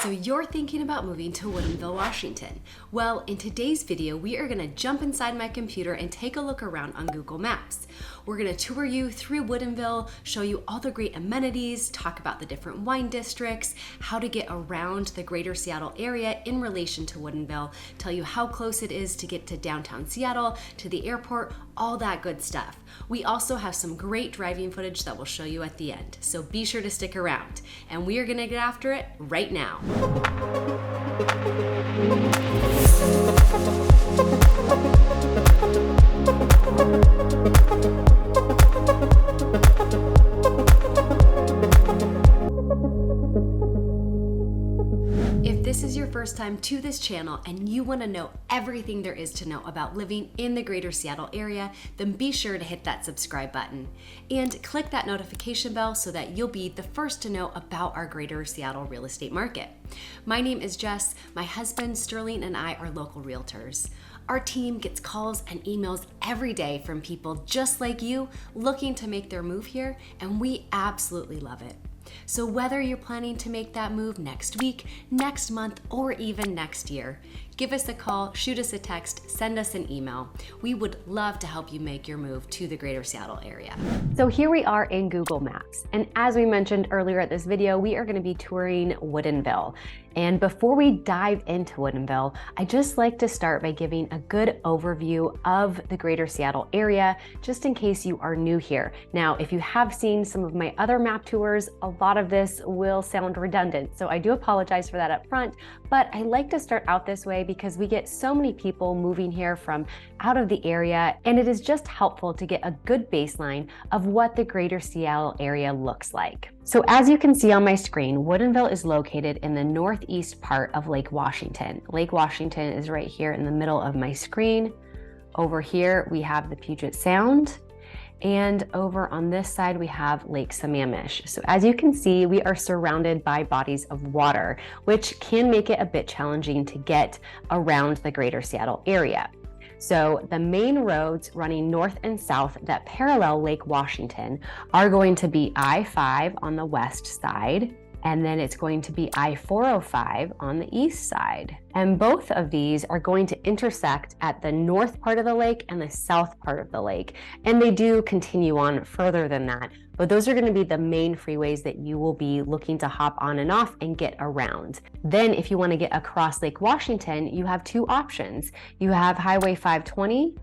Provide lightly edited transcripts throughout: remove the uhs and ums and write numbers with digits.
So you're thinking about moving to Woodinville, Washington. Well, in today's video, we are gonna jump inside my computer and take a look around on Google Maps. We're gonna tour you through Woodinville, show you all the great amenities, talk about the different wine districts, how to get around the greater Seattle area in relation to Woodinville, tell you how close it is to get to downtown Seattle, to the airport, all that good stuff. We also have some great driving footage that we'll show you at the end, so be sure to stick around. And we are gonna get after it right now. If this is your first time to this channel and you want to know everything there is to know about living in the greater Seattle area, then be sure to hit that subscribe button and click that notification bell so that you'll be the first to know about our greater Seattle real estate market. My name is Jess. My husband Sterling and I are local realtors. Our team gets calls and emails every day from people just like you looking to make their move here, and we absolutely love it. So whether you're planning to make that move next week, next month, or even next year, give us a call, shoot us a text, send us an email. We would love to help you make your move to the greater Seattle area. So here we are in Google Maps. And as we mentioned earlier at this video, we are going to be touring Woodinville. And before we dive into Woodinville, I just like to start by giving a good overview of the greater Seattle area, just in case you are new here. Now, if you have seen some of my other map tours, a lot of this will sound redundant. So I do apologize for that up front, but I like to start out this way because we get so many people moving here from out of the area, and it is just helpful to get a good baseline of what the greater Seattle area looks like. So as you can see on my screen, Woodinville is located in the northeast part of Lake Washington. Lake Washington is right here in the middle of my screen. Over here, we have the Puget Sound. And over on this side, we have Lake Sammamish. So as you can see, we are surrounded by bodies of water, which can make it a bit challenging to get around the greater Seattle area. So the main roads running north and south that parallel Lake Washington are going to be I-5 on the west side, and then it's going to be I-405 on the east side. And both of these are going to intersect at the north part of the lake and the south part of the lake. And they do continue on further than that, but those are going to be the main freeways that you will be looking to hop on and off and get around. Then if you want to get across Lake Washington, you have two options. You have Highway 520,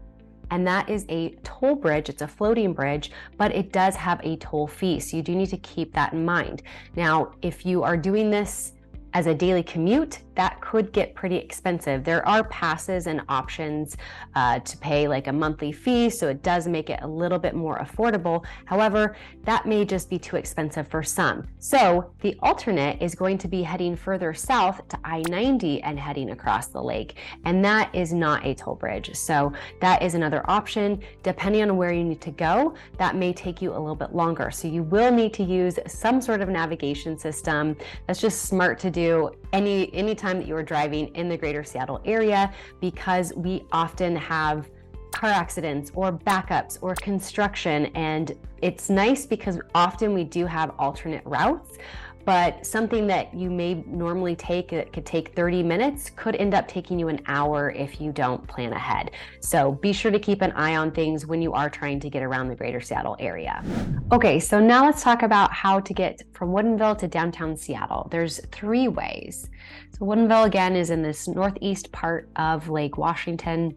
and that is a toll bridge. It's a floating bridge, but it does have a toll fee. So you do need to keep that in mind. Now, if you are doing this as a daily commute, that could get pretty expensive. There are passes and options to pay like a monthly fee, so it does make it a little bit more affordable. However, that may just be too expensive for some. So the alternate is going to be heading further south to I-90 and heading across the lake, and that is not a toll bridge. So that is another option. Depending on where you need to go, that may take you a little bit longer. So you will need to use some sort of navigation system. That's just smart to do any time that you are driving in the greater Seattle area, because we often have car accidents or backups or construction, and it's nice because often we do have alternate routes, but something that you may normally take that could take 30 minutes could end up taking you an hour if you don't plan ahead. So be sure to keep an eye on things when you are trying to get around the greater Seattle area. Okay, so now let's talk about how to get from Woodinville to downtown Seattle. There's three ways. So Woodinville, again, is in this northeast part of Lake Washington,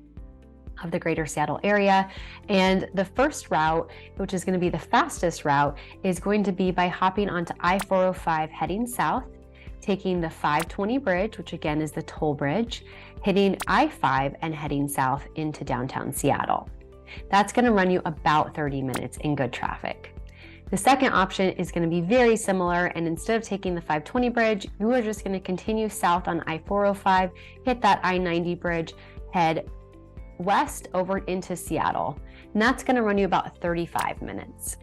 of the greater Seattle area. And the first route, which is going to be the fastest route, is going to be by hopping onto I-405 heading south, taking the 520 bridge, which again is the toll bridge, hitting I-5 and heading south into downtown Seattle. That's going to run you about 30 minutes in good traffic. The second option is going to be very similar, and instead of taking the 520 bridge, you are just going to continue south on I-405, hit that I-90 bridge, head west over into Seattle, and that's going to run you about 35 minutes.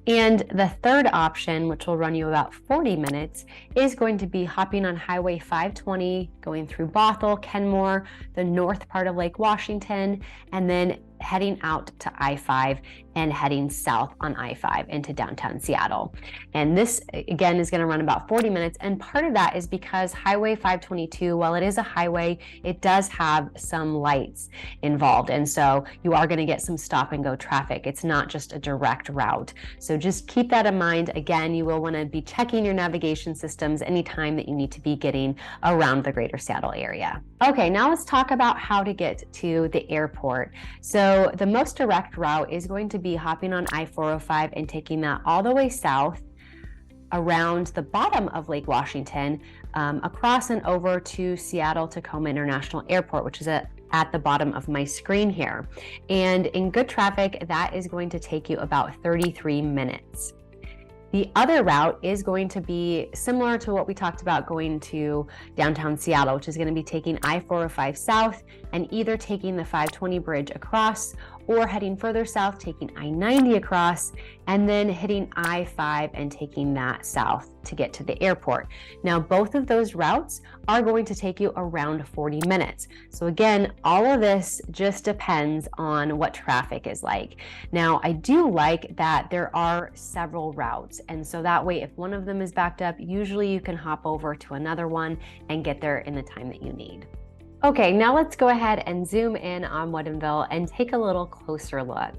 And the third option, which will run you about 40 minutes, is going to be hopping on Highway 520, going through Bothell, Kenmore, the north part of Lake Washington, and then heading out to I-5 and heading south on I-5 into downtown Seattle. And this, again, is going to run about 40 minutes. And part of that is because Highway 522, while it is a highway, it does have some lights involved. And so you are going to get some stop and go traffic. It's not just a direct route. So just keep that in mind. Again, you will want to be checking your navigation systems anytime that you need to be getting around the greater Seattle area. Okay, now let's talk about how to get to the airport. So the most direct route is going to be hopping on I-405 and taking that all the way south around the bottom of Lake Washington, across and over to Seattle-Tacoma International Airport, which is at the bottom of my screen here. And in good traffic, that is going to take you about 33 minutes. The other route is going to be similar to what we talked about going to downtown Seattle, which is going to be taking I-405 south and either taking the 520 bridge across or heading further south, taking I-90 across, and then hitting I-5 and taking that south to get to the airport. Now, both of those routes are going to take you around 40 minutes. So again, all of this just depends on what traffic is like. Now, I do like that there are several routes. And so that way, if one of them is backed up, usually you can hop over to another one and get there in the time that you need. Okay, now let's go ahead and zoom in on Woodinville and take a little closer look.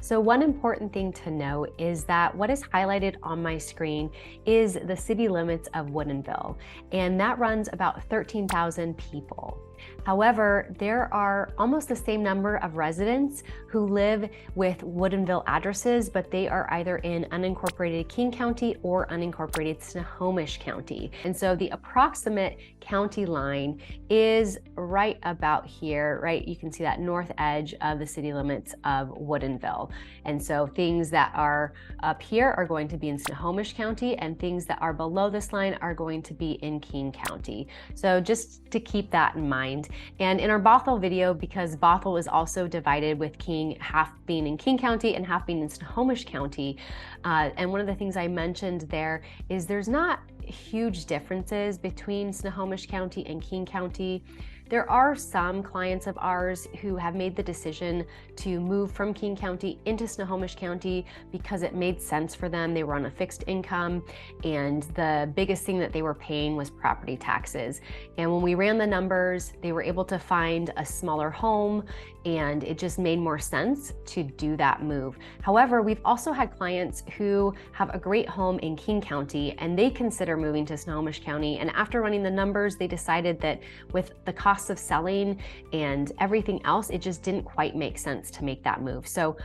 So one important thing to know is that what is highlighted on my screen is the city limits of Woodinville, and that runs about 13,000 people. However, there are almost the same number of residents who live with Woodinville addresses, but they are either in unincorporated King County or unincorporated Snohomish County. And so the approximate county line is right about here, right? You can see that north edge of the city limits of Woodinville. And so things that are up here are going to be in Snohomish County, and things that are below this line are going to be in King County. So just to keep that in mind. And in our Bothell video, because Bothell is also divided with King, half being in King County and half being in Snohomish County, and one of the things I mentioned there is there's not huge differences between Snohomish County and King County. There are some clients of ours who have made the decision to move from King County into Snohomish County because it made sense for them. They were on a fixed income, and the biggest thing that they were paying was property taxes. And when we ran the numbers, they were able to find a smaller home, and it just made more sense to do that move. However, we've also had clients who have a great home in King County, and they consider moving to Snohomish County. And after running the numbers, they decided that with the cost of selling and everything else, it just didn't quite make sense to make that move. So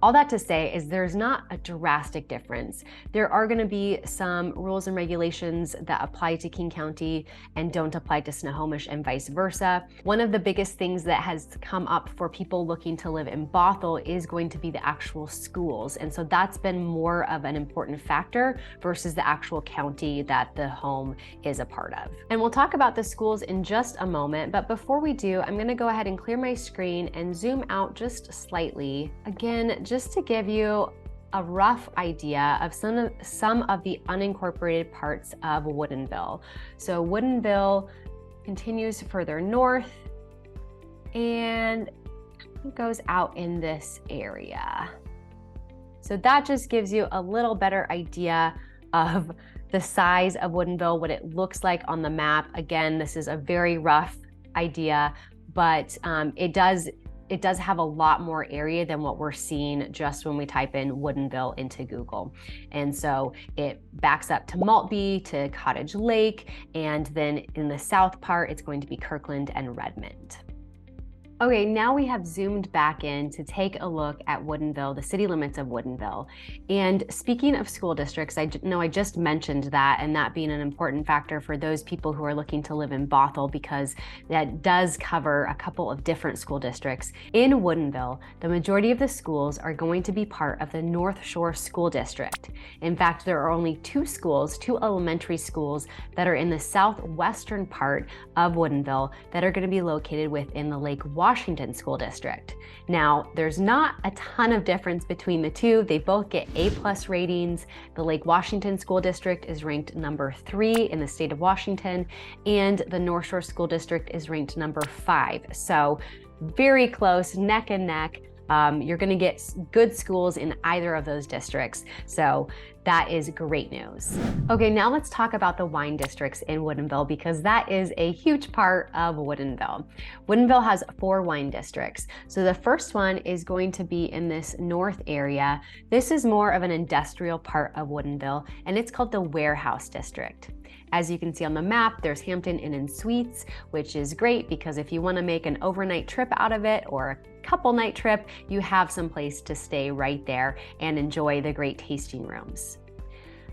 all that to say is there's not a drastic difference. There are going to be some rules and regulations that apply to King County and don't apply to Snohomish, and vice versa. One of the biggest things that has come up for people looking to live in Bothell is going to be the actual schools. And so that's been more of an important factor versus the actual county that the home is a part of. And we'll talk about the schools in just a moment, but before we do, I'm going to go ahead and clear my screen and zoom out just slightly. Again, just to give you a rough idea of some of the unincorporated parts of Woodinville. So Woodinville continues further north and goes out in this area. So that just gives you a little better idea of the size of Woodinville, what it looks like on the map. Again, this is a very rough idea, but it does have a lot more area than what we're seeing just when we type in Woodinville into Google. And so it backs up to Maltby, to Cottage Lake, and then in the south part, it's going to be Kirkland and Redmond. Okay, now we have zoomed back in to take a look at Woodinville, the city limits of Woodinville. And speaking of school districts, I know I just mentioned that, and that being an important factor for those people who are looking to live in Bothell, because that does cover a couple of different school districts. In Woodinville, the majority of the schools are going to be part of the North Shore School District. In fact, there are only two elementary schools that are in the southwestern part of Woodinville that are going to be located within the Lake Washington School District. Now, there's not a ton of difference between the two. They both get A+ ratings. The Lake Washington School District is ranked number 3 in the state of Washington, and the North Shore School District is ranked number 5. So very close, neck and neck. You're gonna get good schools in either of those districts. So that is great news. Okay, now let's talk about the wine districts in Woodinville, because that is a huge part of Woodinville. Woodinville has 4 wine districts. So the first one is going to be in this north area. This is more of an industrial part of Woodinville, and it's called the Warehouse District. As you can see on the map, there's Hampton Inn & Suites, which is great because if you want to make an overnight trip out of it or a couple night trip, you have some place to stay right there and enjoy the great tasting rooms.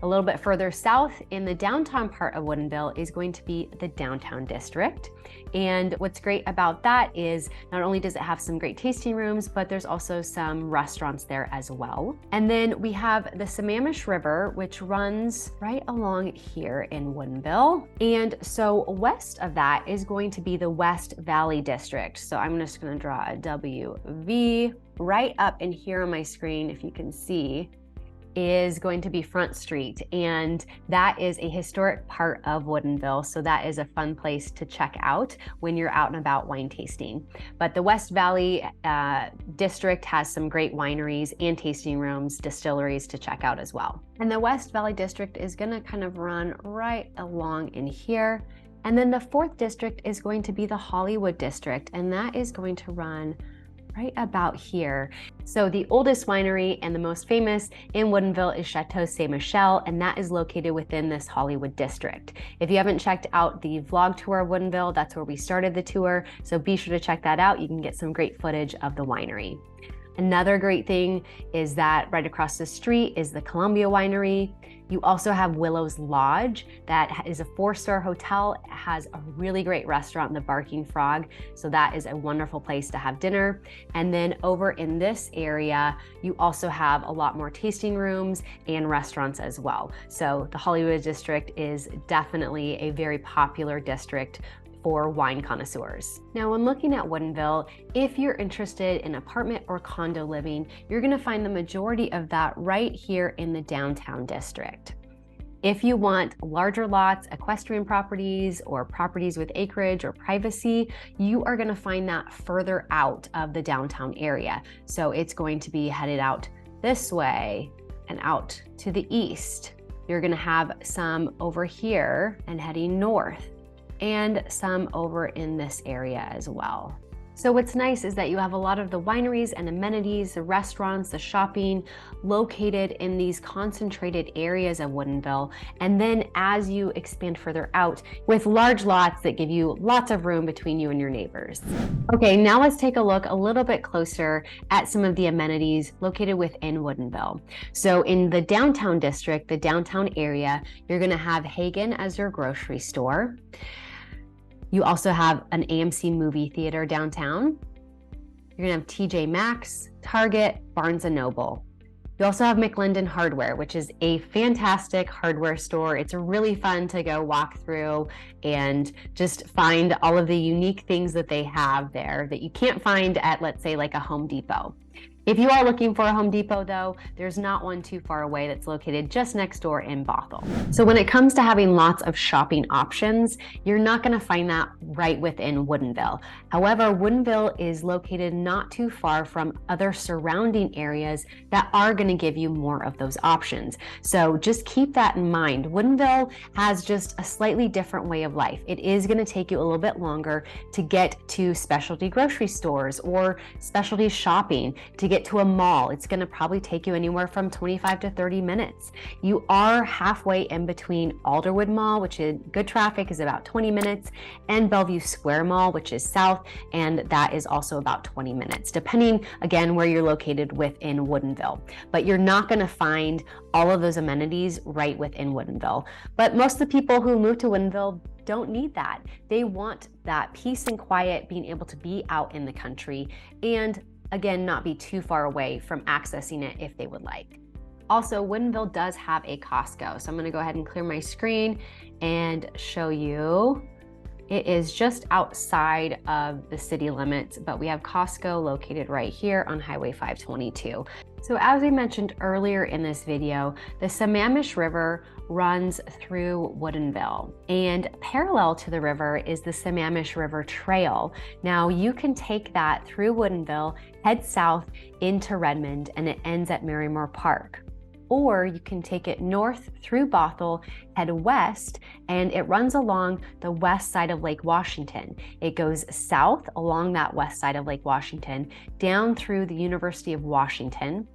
A little bit further south in the downtown part of Woodinville is going to be the Downtown District. And what's great about that is not only does it have some great tasting rooms, but there's also some restaurants there as well. And then we have the Sammamish River, which runs right along here in Woodinville. And so west of that is going to be the West Valley District. So I'm just going to draw a WV right up in here on my screen, if you can see, is going to be Front Street, and that is a historic part of Woodinville, so that is a fun place to check out when you're out and about wine tasting. But the West Valley District has some great wineries and tasting rooms, distilleries to check out as well. And the West Valley District is going to kind of run right along in here. And then the 4th district is going to be the Hollywood District, and that is going to run right about here. So the oldest winery and the most famous in Woodinville is Chateau Ste. Michelle, and that is located within this Hollywood district. If you haven't checked out the vlog tour of Woodinville, that's where we started the tour, so be sure to check that out. You can get some great footage of the winery. Another great thing is that right across the street is the Columbia Winery. You also have Willow's Lodge. That is a 4-star hotel. It has a really great restaurant, the Barking Frog. So that is a wonderful place to have dinner. And then over in this area, you also have a lot more tasting rooms and restaurants as well. So the Hollywood District is definitely a very popular district for wine connoisseurs. Now, when looking at Woodinville, if you're interested in apartment or condo living, you're gonna find the majority of that right here in the Downtown District. If you want larger lots, equestrian properties, or properties with acreage or privacy, you are gonna find that further out of the downtown area. So it's going to be headed out this way and out to the east. You're gonna have some over here and heading north, and some over in this area as well. So what's nice is that you have a lot of the wineries and amenities, the restaurants, the shopping located in these concentrated areas of Woodinville. And then as you expand further out with large lots that give you lots of room between you and your neighbors. Okay, now let's take a look a little bit closer at some of the amenities located within Woodinville. So in the downtown district, the downtown area, you're gonna have Hagen as your grocery store. You also have an AMC movie theater downtown. You're gonna have TJ Maxx, Target, Barnes & Noble. You also have McLendon Hardware, which is a fantastic hardware store. It's really fun to go walk through and just find all of the unique things that they have there that you can't find at, let's say, like a Home Depot. If you are looking for a Home Depot though, there's not one too far away that's located just next door in Bothell. So when it comes to having lots of shopping options, you're not gonna find that right within Woodinville. However, Woodinville is located not too far from other surrounding areas that are gonna give you more of those options. So just keep that in mind. Woodinville has just a slightly different way of life. It is gonna take you a little bit longer to get to specialty grocery stores or specialty shopping. To get to a mall, it's going to probably take you anywhere from 25 to 30 minutes. You are halfway in between Alderwood Mall, which is good traffic, is about 20 minutes, and Bellevue Square Mall, which is south, and that is also about 20 minutes, depending again where you're located within Woodinville. But you're not going to find all of those amenities right within Woodinville. But most of the people who move to Woodinville don't need that. They want that peace and quiet, being able to be out in the country, and again, not be too far away from accessing it if they would like. Also, Woodinville does have a Costco. So I'm gonna go ahead and clear my screen and show you It is just outside of the city limits, but we have Costco located right here on Highway 522. So as we mentioned earlier in this video, the Sammamish River runs through Woodinville, and parallel to the river is the Sammamish River Trail. Now you can take that through Woodinville, head south into Redmond, and it ends at Marymore Park. Or you can take it north through Bothell, head west, and it runs along the west side of Lake Washington. It goes south along that west side of Lake Washington, down through the University of Washington,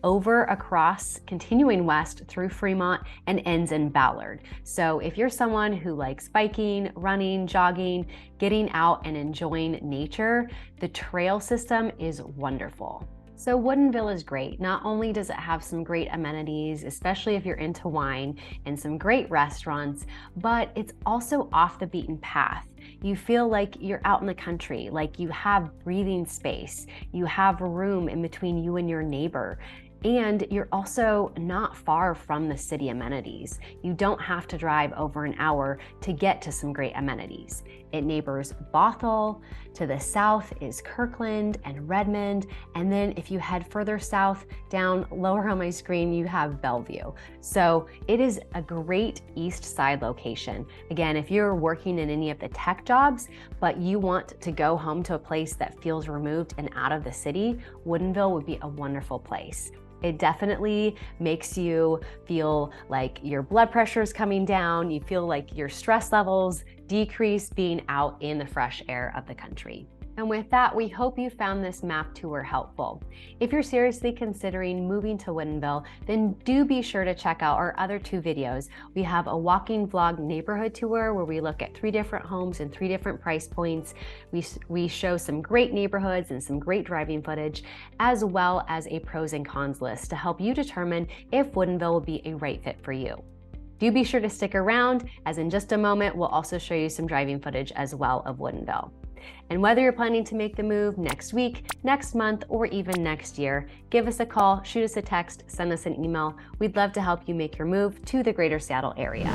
over across, continuing west through Fremont, and ends in Ballard. So if you're someone who likes biking, running, jogging, getting out and enjoying nature, the trail system is wonderful. So Woodinville is great. Not only does it have some great amenities, especially if you're into wine, and some great restaurants, but it's also off the beaten path. You feel like you're out in the country, like you have breathing space, you have room in between you and your neighbor. And you're also not far from the city amenities. You don't have to drive over an hour to get to some great amenities. It neighbors Bothell, to the south is Kirkland and Redmond, and then if you head further south, down lower on my screen, you have Bellevue. So it is a great east side location. Again, if you're working in any of the tech jobs, but you want to go home to a place that feels removed and out of the city, Woodinville would be a wonderful place. It definitely makes you feel like your blood pressure is coming down. You feel like your stress levels decrease being out in the fresh air of the country. And with that, we hope you found this map tour helpful. If you're seriously considering moving to Woodinville, then do be sure to check out our other 2 videos. We have a walking vlog neighborhood tour where we look at 3 different homes and 3 different price points. We show some great neighborhoods and some great driving footage, as well as a pros and cons list to help you determine if Woodinville will be a right fit for you. Do be sure to stick around, as in just a moment, we'll also show you some driving footage as well of Woodinville. And whether you're planning to make the move next week, next month, or even next year, give us a call, shoot us a text, send us an email. We'd love to help you make your move to the greater Seattle area.